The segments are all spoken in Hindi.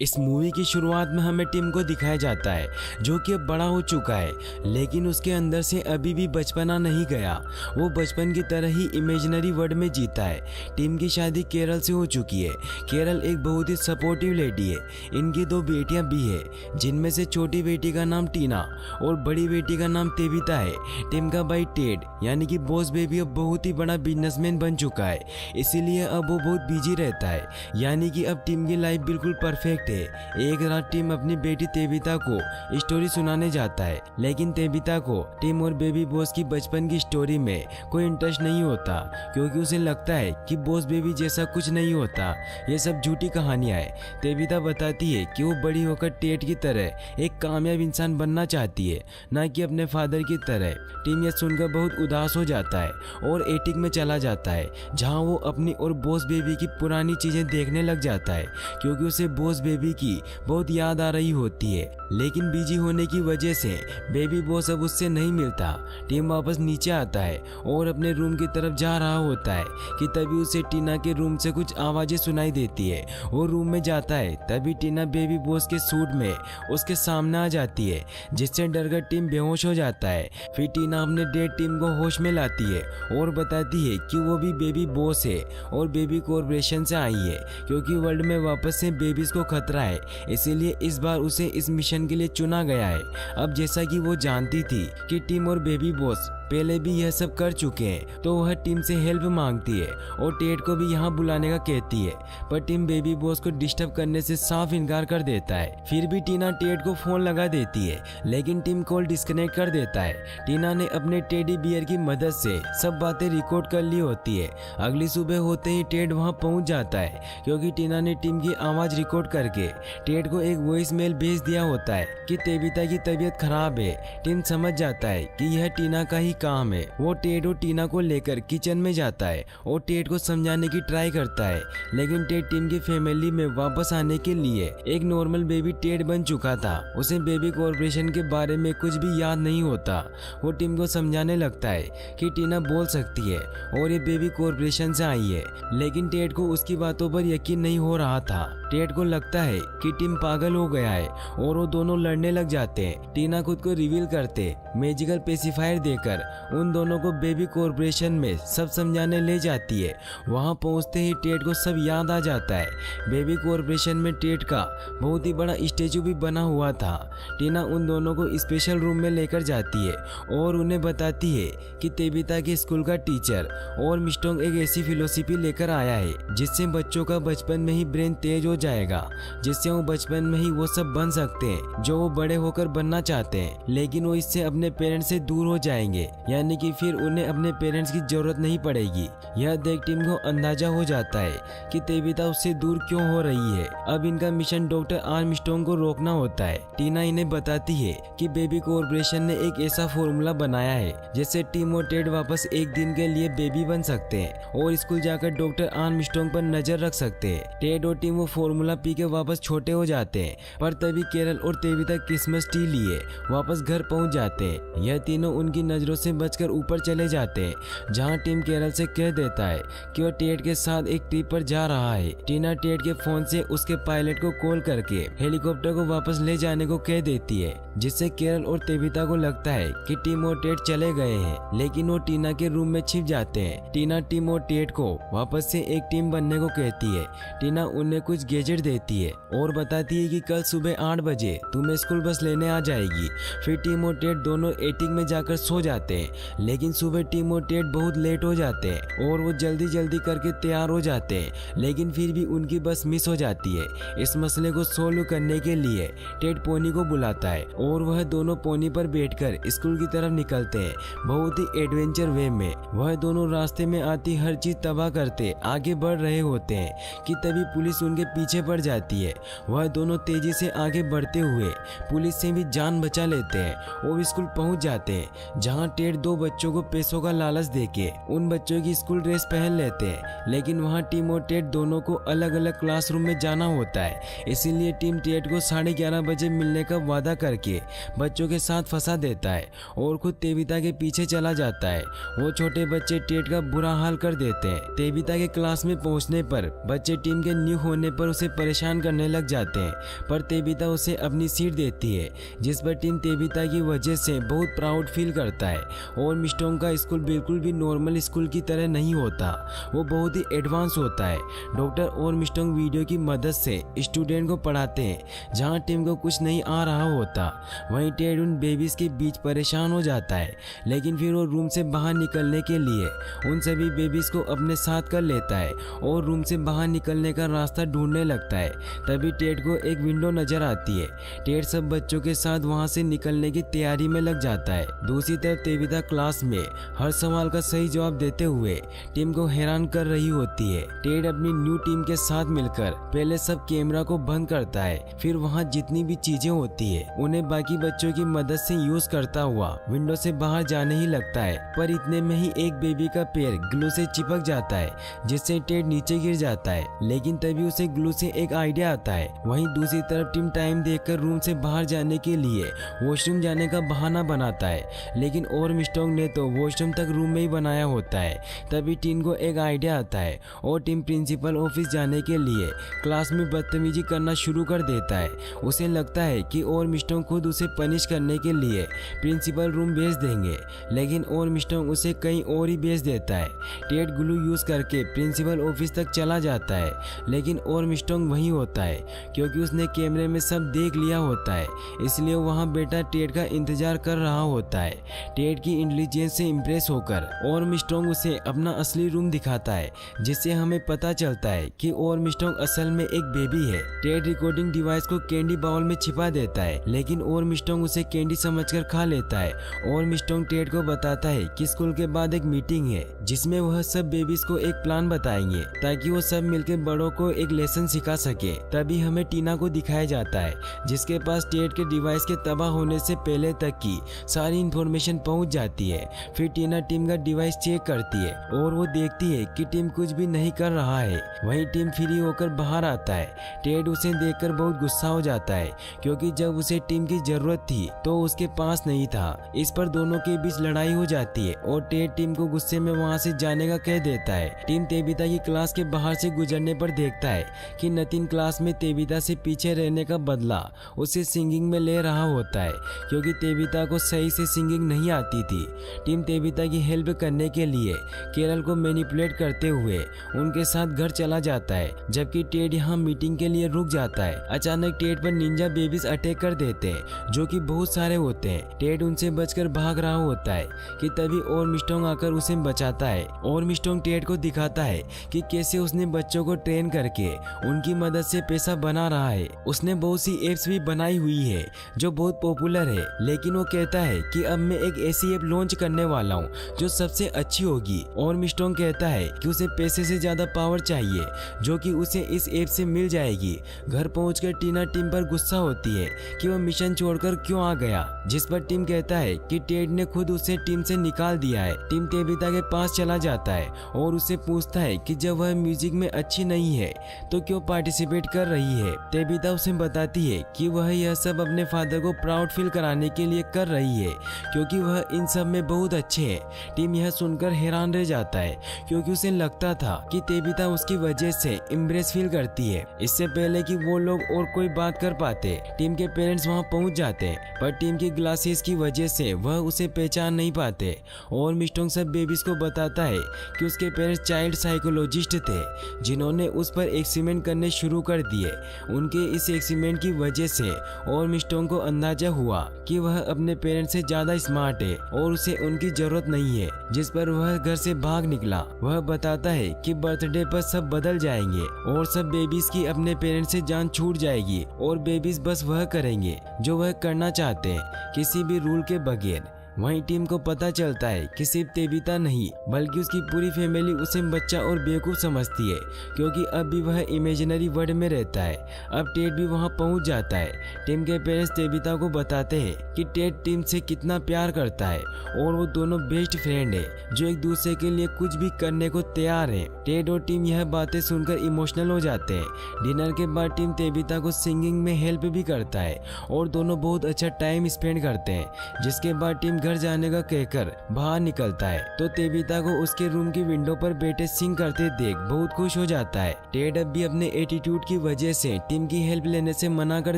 इस मूवी की शुरुआत में हमें टिम को दिखाया जाता है जो कि अब बड़ा हो चुका है, लेकिन उसके अंदर से अभी भी बचपना नहीं गया। वो बचपन की तरह ही इमेजिनरी वर्ल्ड में जीता है। टिम की शादी केरल से हो चुकी है। केरल एक बहुत ही सपोर्टिव लेडी है। इनकी 2 बेटियां भी है, जिनमें से छोटी बेटी का नाम टीना और बड़ी बेटी का नाम तेविता है। टिम का भाई टेड यानी कि बॉस बेबी अब बहुत ही बड़ा बिजनेसमैन बन चुका है, इसीलिए अब वो बहुत बिजी रहता है। यानी कि अब टिम की लाइफ बिल्कुल परफेक्ट है। एक रात टिम अपनी बेटी तेविता को स्टोरी सुनाने जाता है, लेकिन तेविता को टिम और बेबी बॉस की बचपन की स्टोरी में कोई इंटरेस्ट नहीं होता, क्योंकि उसे लगता है कि बॉस बेबी जैसा कुछ नहीं होता, ये सब झूठी कहानियां है। तेविता बताती है कि वो बड़ी होकर टेड की तरह एक कामयाब इंसान बनना चाहती है, ना कि अपने फादर की तरह। टिम यह सुनकर बहुत उदास हो जाता है और एटिक में चला जाता है, जहाँ वो अपनी और बॉस बेबी की पुरानी चीजें देखने लग जाता है, क्योंकि उसे बॉस बेबी की बहुत याद आ रही होती है। लेकिन बिजी होने की वजह से बेबी बॉस अब उससे नहीं मिलता। टिम वापस नीचे आता है और अपने रूम की तरफ जा रहा होता है कि तभी उसे टीना के रूम से कुछ आवाजें सुनाई देती है। वो रूम में जाता है, तभी टीना बेबी बॉस के सूट में उसके सामने आ जाती है, जिससे डरकर टिम बेहोश हो जाता है। फिर टीना अपने डेड टिम को होश में लाती है और बताती है कि वो भी बेबी बॉस है और बेबी कॉर्पोरेशन से आई है, क्योंकि वर्ल्ड में वापस से बेबीज को खतरा है, इसीलिए इस बार उसे इस मिशन के लिए चुना गया है। अब जैसा कि वो जानती थी कि टिम और बेबी बॉस पहले भी यह सब कर चुके हैं, तो वह टिम से हेल्प मांगती है और टेड को भी यहाँ बुलाने का कहती है, पर टिम बेबी बॉस को डिस्टर्ब करने से साफ इनकार कर देता है। फिर भी टीना टेड को फोन लगा देती है, लेकिन टिम कॉल डिस्कनेक्ट कर देता है। टीना ने अपने टेडी बियर की मदद से सब बातें रिकॉर्ड कर ली होती है। अगली सुबह होते ही टेड वहाँ पहुँच जाता है, क्योंकि टीना ने टिम की आवाज रिकॉर्ड करके टेड को एक वॉइस मेल भेज दिया होता है कि तेविता की तबीयत खराब है। टिम समझ जाता है कि यह टीना का ही काम है। वो टेड और टीना को लेकर किचन में जाता है और टेड को समझाने की ट्राई करता है, लेकिन टेड टीम की फैमिली में वापस आने के लिए एक नॉर्मल बेबी टेड बन चुका था। उसे बेबी कॉर्पोरेशन के बारे में कुछ भी याद नहीं होता। वो टीम को समझाने लगता है कि टीना बोल सकती है और ये बेबी कॉर्पोरेशन से आई है, लेकिन टेड को उसकी बातों पर यकीन नहीं हो रहा था। टेड को लगता है कि टिम पागल हो गया है और वो दोनों लड़ने लग जाते हैं। टीना खुद को रिवील करते मैजिकल पेसिफायर देकर उन दोनों को बेबी कॉर्पोरेशन में सब समझाने ले जाती है। वहां पहुंचते ही टेड को सब याद आ जाता है। बेबी कॉर्पोरेशन में टेड का बहुत ही बड़ा स्टेचू भी बना हुआ था। टीना उन दोनों को स्पेशल रूम में लेकर जाती है और उन्हें बताती है कि तेविता के स्कूल का टीचर और मिस्टोंग एक ऐसी फिलोसफी लेकर आया है जिससे बच्चों का बचपन में ही ब्रेन तेज हो जाएगा, जिससे वो बचपन में ही वो सब बन सकते हैं जो वो बड़े होकर बनना चाहते हैं, लेकिन वो इससे अपने पेरेंट्स से दूर हो जाएंगे, यानी कि फिर उन्हें अपने पेरेंट्स की जरूरत नहीं पड़ेगी। यह देख टीम को अंदाजा हो जाता है कि तेविता उससे दूर क्यों हो रही है। अब इनका मिशन डॉक्टर आर्मस्ट्रॉन्ग को रोकना होता है। टीना इन्हें बताती है कि बेबी कॉर्पोरेशन ने एक ऐसा फॉर्मूला बनाया है जिससे टीम और टेड वापस एक दिन के लिए बेबी बन सकते हैं और स्कूल जाकर डॉक्टर आर्मस्ट्रॉन्ग पर नजर रख सकते हैं। टेड और टीम वो फॉर्मूला पी के वापस छोटे हो जाते हैं, पर तभी केरल और तेविता क्रिसमस ट्री लिए वापस घर पहुंच जाते हैं। यह तीनों उनकी नजरों से बचकर ऊपर चले जाते हैं, जहां टीम केरल से कह देता है कि वह टेड के साथ एक ट्रिप पर जा रहा है। टीना टेड के फोन से उसके पायलट को कॉल करके हेलीकॉप्टर को वापस ले जाने को कह देती है, जिससे केरल और तेविता को लगता है कि टीम और टेड चले गए हैं, लेकिन वो टीना के रूम में छिप जाते हैं। टीना टीम और टेड को वापस से एक टीम बनने को कहती है। टीना उन्हें कुछ गैजेट देती है और बताती है कि कल सुबह 8 बजे तुम्हें स्कूल बस लेने आ जाएगी। फिर टीम और टेड दोनों एटिक में जाकर सो जाते हैं, लेकिन सुबह टीम और टेड बहुत लेट हो जाते हैं और वो जल्दी जल्दी करके तैयार हो जाते हैं, लेकिन फिर भी उनकी बस मिस हो जाती है। इस मसले को सोल्व करने के लिए टेड पोनी को बुलाता है और वह दोनों पोनी पर बैठकर स्कूल की तरफ निकलते हैं। बहुत ही एडवेंचर वे में वह दोनों रास्ते में आती हर चीज तबाह करते आगे बढ़ रहे होते हैं कि तभी पुलिस उनके पीछे पड़ जाती है। वह दोनों तेजी से आगे बढ़ते हुए पुलिस से भी जान बचा लेते हैं और स्कूल पहुंच जाते हैं, जहां टेड 2 बच्चों को पैसों का लालच देके उन बच्चों की स्कूल ड्रेस पहन लेते हैं, लेकिन वहां टीम और टेड दोनों को अलग अलग क्लासरूम में जाना होता है। इसीलिए टीम टेड को 11:30 बजे मिलने का वादा करके बच्चों के साथ फंसा देता है और खुद तेविता के पीछे चला जाता है। वो छोटे बच्चे टेड का बुरा हाल कर देते हैं। तेविता के क्लास में पहुंचने पर बच्चे टीम के न्यू होने पर उसे परेशान करने लग जाते हैं, पर तेबिता उसे अपनी सीट देती है, जिस पर टीम तेबिता की वजह से बहुत प्राउड फील करता है। और मिस्टोंग का स्कूल बिल्कुल भी नॉर्मल स्कूल की तरह नहीं होता, वो बहुत ही एडवांस होता है। डॉक्टर और मिस्टोंग वीडियो की मदद से स्टूडेंट को पढ़ाते हैं जहां टीम को कुछ नहीं आ रहा होता। वहीं टेड उन बेबीज के बीच परेशान हो जाता है, लेकिन फिर वो रूम से बाहर निकलने के लिए उन सभी बेबीज को अपने साथ कर लेता है और रूम से बाहर निकलने का रास्ता ढूंढने लगता है। तभी टेड को एक विंडो नजर आती है। टेड सब बच्चों के साथ वहां से निकलने की तैयारी में लग जाता है। दूसरी तरफ तेबिता क्लास में हर सवाल का सही जवाब देते हुए टीम को हैरान कर रही होती है। टेड अपनी न्यू टीम के साथ मिलकर पहले सब कैमरा को बंद करता है, फिर वहां जितनी भी चीजें होती है उन्हें बाकी बच्चों की मदद से यूज करता हुआ विंडो से बाहर जाने ही लगता है। पर इतने में ही एक बेबी का पैर ग्लू से चिपक जाता है, जिससे टेड नीचे गिर जाता है। लेकिन तभी उसे ग्लू से एक आइडिया आता है। वहीं दूसरी तरफ टीम टाइम देखकर रूम से बाहर जाने के लिए वॉशरूम जाने का बहाना बनाता है, लेकिन और मिस्टोंग ने तो वॉशरूम तक रूम में ही बनाया होता है। तभी टीम को एक आइडिया आता है और टीम प्रिंसिपल ऑफिस जाने के लिए क्लास में बदतमीजी करना शुरू कर देता है। उसे लगता है कि और मिस्टोंग खुद उसे पनिश करने के लिए प्रिंसिपल रूम भेज देंगे, लेकिन और मिस्टोंग उसे कहीं और ही भेज देता है। टेड ग्लू यूज करके प्रिंसिपल ऑफिस तक चला जाता है, लेकिन और मिस्टोंग वहीं होता है क्योंकि उसने कैमरे में सब देख लिया होता है, इसलिए वहां बेटा टेड का इंतजार कर रहा होता है। टेड की इंटेलिजेंस से इम्प्रेस होकर और मिस्टोंग उसे अपना असली रूम दिखाता है, जिससे हमें पता चलता है कि और मिस्टोंग असल में एक बेबी है। टेड रिकॉर्डिंग डिवाइस को कैंडी बाउल में छिपा देता है, लेकिन और मिस्टोंग उसे कैंडी समझकर खा लेता है। और मिस्टोंग टेड को बताता है कि स्कूल के बाद एक मीटिंग है जिसमें वह सब बेबीज को एक प्लान बताएंगे ताकि वो सब मिलकर बड़ों को एक लेसन सिखा सके। तभी हमें टीना को दिखाया जाता है, जिसके पास टेड के डिवाइस के तबाह होने से पहले तक की सारी इंफॉर्मेशन पहुंच जाती है। फिर टीना टीम का डिवाइस चेक करती है और वो देखती है कि टीम कुछ भी नहीं कर रहा है। वहीं टीम फ्री होकर बाहर आता है। टेड उसे देखकर बहुत गुस्सा हो जाता है क्योंकि जब उसे टीम की जरूरत थी तो उसके पास नहीं था। इस पर दोनों के बीच लड़ाई हो जाती है और टेड टीम को गुस्से में वहां से जाने का कह देता है। टीम तेबिता की क्लास के बाहर से गुजरने पर देखता है कि नतीन क्लास में तेबिता से पीछे रहने का बदला उसे सिंगिंग में ले रहा होता है क्योंकि तेबिता को सही से सिंगिंग नहीं आती थी। टीम तेबिता की हेल्प करने के लिए केरल को मैनिपुलेट करते हुए उनके साथ घर चला जाता है, जबकि टेड यहाँ मीटिंग के लिए रुक जाता है। अचानक टेड पर निंजा बेबीज अटैक कर देते हैं जो कि बहुत सारे होते हैं। टेड उनसे बचकर भाग रहा होता है कि तभी और मिस्टोंग आकर उसे बचाता है। और मिस्टोंग टेड को दिखाता है कि कैसे उसने बच्चों को ट्रेन करके उनकी मदद से पैसा बना रहा है। उसने बहुत सी एप्स भी बनाई हुई है जो बहुत पॉपुलर है, लेकिन वो कहता है कि अब मैं एक ऐसी ऐप लॉन्च करने वाला हूँ जो सबसे अच्छी होगी। और मिस्टोंग कहता है कि उसे पैसे से ज्यादा पावर चाहिए जो कि उसे इस ऐप से मिल जाएगी। घर पहुंचकर टीना टीम पर गुस्सा होती है कि वह मिशन छोड़कर क्यों आ गया, जिस पर टीम कहता है कि टेड ने खुद उसे टीम से निकाल दिया है। टीम तेबिता के पास चला जाता है और उससे पूछता है कि जब वह म्यूजिक में अच्छी नहीं है तो क्यों पार्टिसिपेट कर रही है। तेबिता उसे बताती है कि वह यह सब अपने फादर को प्राउड फील कराने के लिए कर रही है क्योंकि वह इन सब में बहुत अच्छे हैं। टीम यह सुनकर हैरान रह जाता है क्योंकि उसे लगता था कि तेबिता उसकी वजह से इम्प्रेस फील करती है। इससे पहले कि वो लोग और कोई बात कर पाते टीम के पेरेंट्स वहां पहुंच जाते हैं, पर टीम की ग्लासेस की वजह से वह उसे पहचान नहीं पाते। और मिस्टोंग सब बेबीज को बताता है कि उसके पेरेंट्स चाइल्ड साइकोलॉजिस्ट थे जिन्होंने उस पर एक्सपेरिमेंट करने शुरू कर दिए। उनके इस एक्सपेरिमेंट की वजह से और मिस्टोंग को अंदाजा हुआ कि वह अपने पेरेंट्स से ज्यादा स्मार्ट है और उसे उनकी जरूरत नहीं है, जिस पर वह घर से भाग निकला। वह बताता है कि बर्थडे पर सब बदल जाएंगे और सब बेबीज की अपने पेरेंट्स से जान छूट जाएगी और बेबीज बस वह करेंगे जो वह करना चाहते हैं, किसी भी रूल के बगैर। वहीं टीम को पता चलता है कि सिर्फ तेबिता नहीं बल्कि उसकी पूरी फैमिली उसे बच्चा और बेवकूफ समझती है क्योंकि अब भी वह इमेजिनरी वर्ल्ड में रहता है। अब टेड भी वहां पहुंच जाता है। टीम के पेरेंट्स तेबिता को बताते हैं कि टेड टीम से कितना प्यार करता है और वो दोनों बेस्ट फ्रेंड है जो एक दूसरे के लिए कुछ भी करने को तैयार है। टेड और टीम यह बातें सुनकर इमोशनल हो जाते हैं। डिनर के बाद टीम तेबिता को सिंगिंग में हेल्प भी करता है और दोनों बहुत अच्छा टाइम स्पेंड करते हैं, जिसके बाद टीम घर जाने का कहकर बाहर निकलता है तो तेबिता को उसके रूम की विंडो पर बैठे सिंग करते देख बहुत खुश हो जाता है। टेड अब भी अपने एटीट्यूड की वजह से टिम की हेल्प लेने से मना कर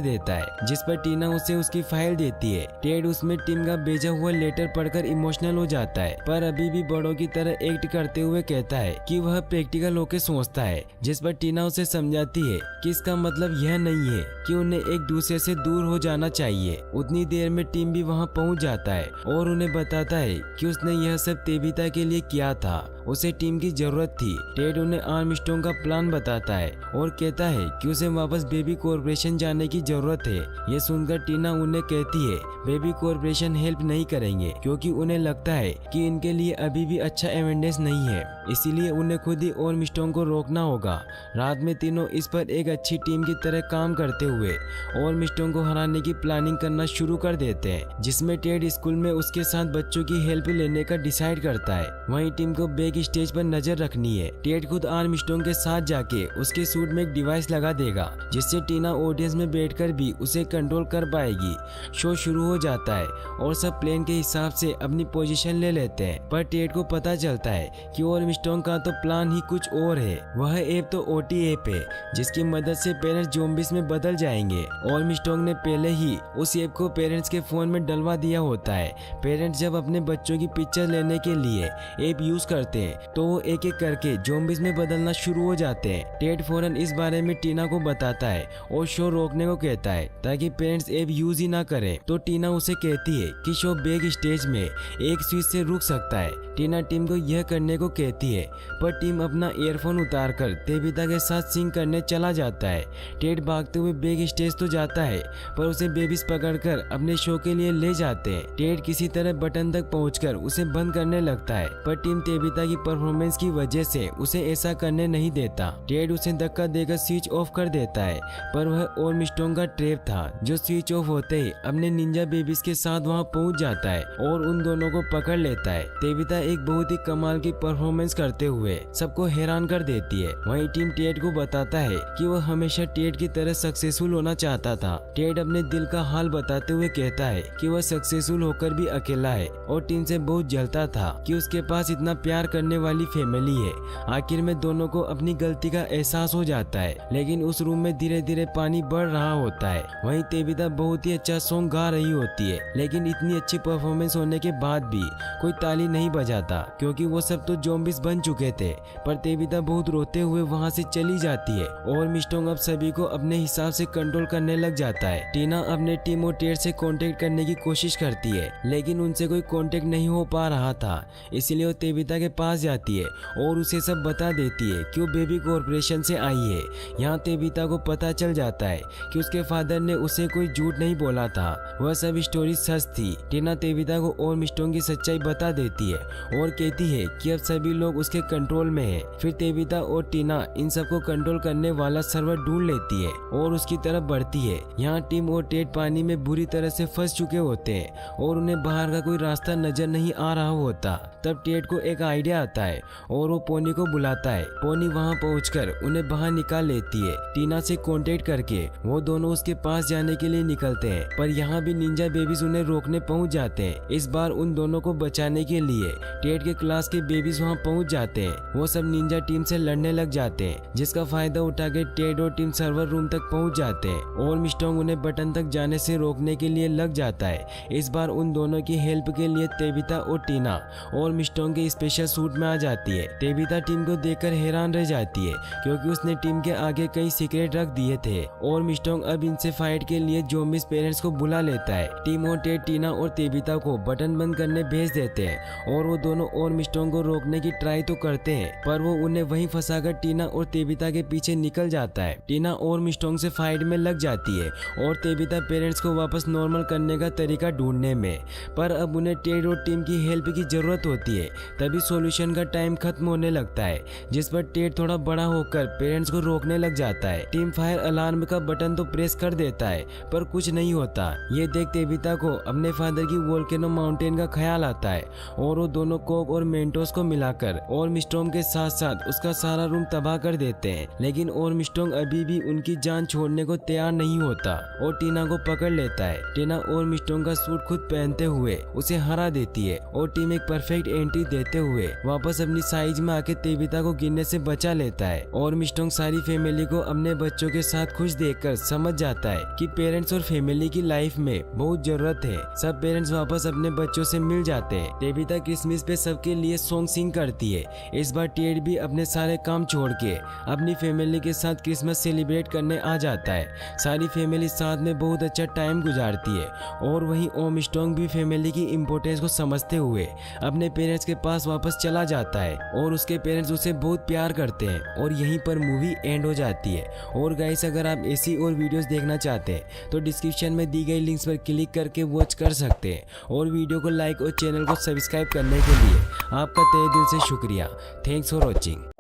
देता है, जिस पर टीना उसे उसकी फाइल देती है। टेड उसमें टिम का भेजा हुआ लेटर पढ़कर इमोशनल हो जाता है, पर अभी भी बड़ों की तरह एक्ट करते हुए कहता है कि वह प्रैक्टिकल होकर सोचता है, जिस पर टीना उसे समझाती है कि इसका मतलब यह नहीं है कि उन्हें एक दूसरे से दूर हो जाना चाहिए। उतनी देर में टिम भी वहां पहुंच जाता है और उन्हें बताता है कि उसने यह सब तेबिता के लिए किया था, उसे टीम की जरूरत थी। टेड उन्हें आर्मस्ट्रॉन्ग का प्लान बताता है और कहता है कि उसे वापस बेबी कॉर्पोरेशन जाने की जरूरत है। यह सुनकर टीना उन्हें कहती है बेबी कॉर्पोरेशन हेल्प नहीं करेंगे क्योंकि उन्हें लगता है कि इनके लिए अभी भी अच्छा एविडेंस नहीं है, इसीलिए उन्हें खुद ही आर्मस्ट्रॉन्ग को रोकना होगा। रात में तीनों इस पर एक अच्छी टीम की तरह काम करते हुए आर्मस्ट्रॉन्ग को हराने की प्लानिंग करना शुरू कर देते हैं, जिसमें टेड स्कूल में उसके साथ बच्चों की हेल्प लेने का डिसाइड करता है। वहीं टीम को बैक स्टेज पर नजर रखनी है। टेड खुद आर्मस्ट्रॉन्ग के साथ जाके उसके सूट में एक डिवाइस लगा देगा, जिससे टीना ऑडियंस में बैठकर भी उसे कंट्रोल कर पाएगी। शो शुरू हो जाता है और सब प्लान के हिसाब से अपनी पोजीशन ले लेते हैं, पर टेड को पता चलता है कि आर्मस्ट्रॉन्ग का तो प्लान ही कुछ और है। वह ऐप तो ओटी ऐप है जिसकी मदद से पेरेंट्स ज़ॉम्बीज में बदल जाएंगे। आर्मस्ट्रॉन्ग ने पहले ही उस ऐप को पेरेंट्स के फोन में डलवा दिया होता है। पेरेंट्स जब अपने बच्चों की पिक्चर लेने के लिए ऐप यूज करते हैं तो वो एक एक करके ज़ॉम्बीज में बदलना शुरू हो जाते हैं। टेड फौरन इस बारे में टीना को बताता है और शो रोकने को कहता है ताकि पेरेंट्स ऐप यूज ही ना करें। तो टीना उसे कहती है कि शो बैक स्टेज में एक स्विच से रुक सकता है। टीना टीम को यह करने को कहती है, पर टीम अपना ईयरफोन उतारकर तेबिता के साथ सिंग करने चला जाता है। टेड भागते हुए बैक स्टेज तो जाता है, पर उसे बेबीज पकड़कर अपने शो के लिए ले जाते हैं। टेड किसी तरह बटन तक पहुंचकर उसे बंद करने लगता है, पर टीम तेबिता की परफॉर्मेंस की वजह से उसे ऐसा करने नहीं देता। टेड उसे धक्का देकर स्विच ऑफ कर देता है, पर वह आर्मस्ट्रॉन्ग का ट्रैप था जो स्विच ऑफ होते ही अपने निंजा बेबीज के साथ वहां पहुंच जाता है और उन दोनों को पकड़ लेता है। तेबिता एक बहुत ही कमाल की परफॉर्मेंस करते हुए सबको हैरान कर देती है। वहीं टीम टेड को बताता है कि वह हमेशा टेड की तरह सक्सेसफुल होना चाहता था। टेड अपने दिल का हाल बताते हुए कहता है कि वह सक्सेसफुल होकर भी अकेला है और टीम से बहुत जलता था कि उसके पास इतना प्यार करने वाली फैमिली है। आखिर में दोनों को अपनी गलती का एहसास हो जाता है, लेकिन उस रूम में धीरे धीरे पानी बढ़ रहा होता है। वहीं तेबिता बहुत ही अच्छा सॉन्ग गा रही होती है, लेकिन इतनी अच्छी परफॉर्मेंस होने के बाद भी कोई ताली नहीं बजाता क्योंकि वो सब तो ज़ॉम्बीज बन चुके थे। पर तेबिता बहुत रोते हुए वहां से चली जाती है और मिस्टोंग अब सभी को अपने हिसाब से कंट्रोल करने लग जाता है। टीना अपने टीम और टेड से कांटेक्ट करने की कोशिश करती है, लेकिन उनसे कोई कांटेक्ट नहीं हो पा रहा था, इसलिए वो तेबिता के पास जाती है और उसे सब बता देती है कि वो बेबी कॉर्पोरेशन से आई है। यहाँ तेबिता को पता चल जाता है कि उसके फादर ने उसे कोई झूठ नहीं बोला था, वह सब स्टोरी सच थी। टीना तेबिता को और मिस्टोंग की सच्चाई बता देती है और कहती है कि अब सभी लोग उसके कंट्रोल में है। फिर तेबिता और टीना इन सबको कंट्रोल करने वाला सर्वर ढूंढ लेती है और उसकी तरफ बढ़ती है। यहाँ टीम और टेड पानी में बुरी तरह से फंस चुके होते हैं और उन्हें बाहर का कोई रास्ता नजर नहीं आ रहा होता। तब टेड को एक आइडिया आता है और वो पोनी को बुलाता है। पोनी वहाँ पहुंचकर उन्हें बाहर निकाल लेती है। टीना से कांटेक्ट करके वो दोनों उसके पास जाने के लिए निकलते हैं, पर यहाँ भी निंजा बेबीज उन्हें रोकने पहुंच जाते हैं। इस बार उन दोनों को बचाने के लिए टेड के क्लास के बेबीज वहाँ पहुंच जाते हैं। वो सब निंजा टीम से लड़ने लग जाते हैं, जिसका फायदा उठा के टेड और टीम सर्वर रूम तक पहुंच जाते हैं और मिस्टोंग उन्हें बटन तक जाने से रोकने के लिए लग जाता है। इस बार उन दोनों की हेल्प के लिए तेबिता और टीना और मिस्टोंग के स्पेशल सूट में आ जाती है। तेबिता टीम को देखकर हैरान रह जाती है क्योंकि उसने टीम के आगे कई सीक्रेट रख दिए थे और मिस्टोंग अब इनसे फाइट के लिए ज़ॉम्बीज पेरेंट्स को बुला लेता है। टीम और टेड टीना और तेबिता को बटन बंद करने भेज देते हैं और वो दोनों और मिस्टोंग को रोकने की ट्राई तो करते हैं, पर वो उन्हें वहीं फंसाकर टीना और तेबिता के पीछे निकल जाता है। टीना और मिस्टोंग से फाइट में लग जाती है और तेबिता पेरेंट्स को वापस नॉर्मल करने का तरीका ढूंढने में, पर अब उन्हें टेड और टीम की हेल्प की जरूरत होती जाती है। तभी सॉल्यूशन का टाइम खत्म होने लगता है, जिस पर टेड थोड़ा बड़ा होकर पेरेंट्स को रोकने लग जाता है। टिम फायर अलार्म का बटन तो प्रेस कर देता है पर कुछ नहीं होता। ये देख तेबिता को अपने फादर की वोल्केनो माउंटेन का ख्याल आता है और वो दोनों कोक और मेंटोस को मिलाकर ऑर्मस्ट्रॉन्ग के साथ साथ उसका सारा रूम तबाह कर देते हैं। लेकिन ऑर्मस्ट्रॉन्ग अभी भी उनकी जान छोड़ने को तैयार नहीं होता और टीना को पकड़ लेता है। टीना ऑर्मस्ट्रॉन्ग का सूट खुद पहनते हुए उसे हरा देती है और टीम एक परफेक्ट एंट्री देते हुए वापस अपनी साइज में आके तेबिता को गिरने से बचा लेता है। ऑर्मस्ट्रॉन्ग सारी फैमिली को अपने बच्चों के साथ खुश देखकर समझ जाता है कि पेरेंट्स और फैमिली की लाइफ में बहुत जरूरत है। सब पेरेंट्स वापस अपने बच्चों से मिल जाते हैं। तेबिता क्रिसमस पे सबके लिए सॉन्ग सिंग करती है। इस बार टेड भी अपने सारे काम छोड़ के अपनी फैमिली के साथ क्रिसमस सेलिब्रेट करने आ जाता है। सारी फैमिली साथ में बहुत अच्छा टाइम गुजारती है और वहीं आर्मस्ट्रॉन्ग भी फैमिली की इम्पोर्टेंस को समझते हुए अपने पेरेंट्स के पास वापस चला जाता है और उसके पेरेंट्स उसे बहुत प्यार करते हैं और यहीं पर मूवी एंड हो जाती है। और गाइस, अगर आप ऐसी और वीडियोस देखना चाहते हैं तो डिस्क्रिप्शन में दी गई लिंक्स पर क्लिक करके वॉच कर सकते हैं और वीडियो को लाइक और चैनल को सब्सक्राइब करने के लिए आपका तहे दिल से शुक्रिया। Thanks for watching.